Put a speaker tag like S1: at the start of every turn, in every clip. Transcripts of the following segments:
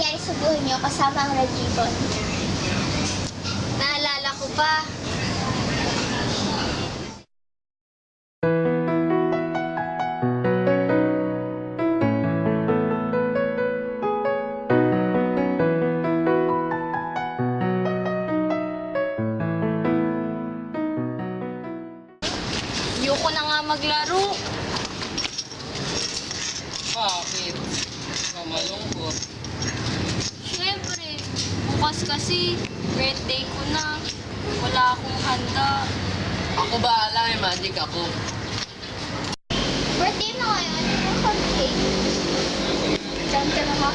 S1: nangyari sa buhay niyo kasama ang red ribbon?
S2: Naalala ko pa. Ayoko na nga maglaro.
S3: Bakit? Malungkot.
S2: Siyempre, bukas kasi birthday ko na. Wala akong handa.
S3: Ako bahala, may magic ako.
S1: Birthday mo ngayon, yung cupcake. Diyan ka na ka?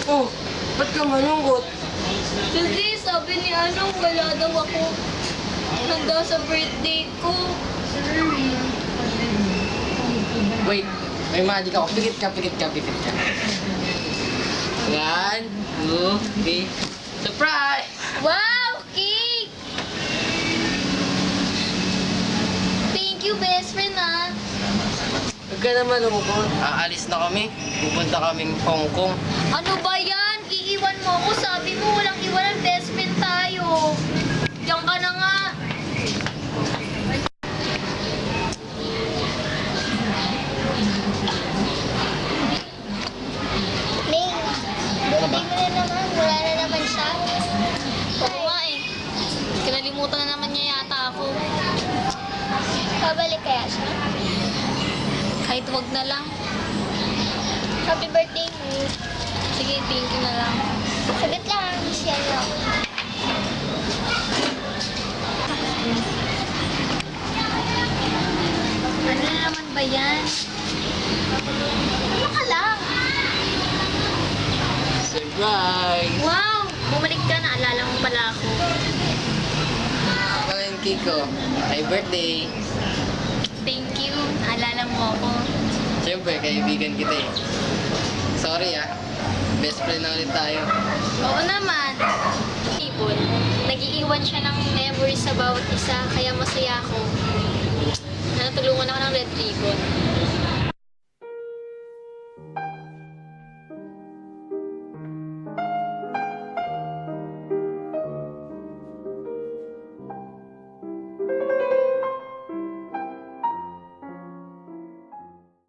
S3: Oh, ba't ka malungkot?
S2: Kasi sabi ni Anong wala daw ako handa sa birthday ko.
S3: Wait, may magic ako. Pikit ka. 1, 2, 3. Surprise!
S2: Wow! Cake! Thank you, best friend, ah.
S3: Huwag ka na malungkot. Aalis na kami. Pupunta kaming Hong Kong.
S2: Ano ba yan? Iiwan mo ako. Sabi mo walang iwanan, best friend tayo. Diyan ka na nga.
S1: Ning, birthday mo na naman. Wala na naman siya.
S2: Oo nga eh. Kinalimutan na naman niya yata ako.
S1: Pabalik kaya siya?
S2: Kahit wag na lang.
S1: Happy birthday mo.
S2: Sige, thank you na lang.
S1: Saglit lang, share lang.
S2: Ano na naman ba yan?
S1: Ano ka lang?
S3: Surprise!
S2: Wow! Bumalik ka, naalala mo pala ako.
S3: Ako yung Kiko. Happy birthday!
S2: Thank you. Naalala mo ako.
S3: Siyempre, kaibigan kita eh. Sorry ah. Best friend na ulit tayo.
S2: Oo naman. Ibon, nag-iiwan siya ng memories sa bawat isa, kaya masaya ako. Na natulungan ako ng red ribbon.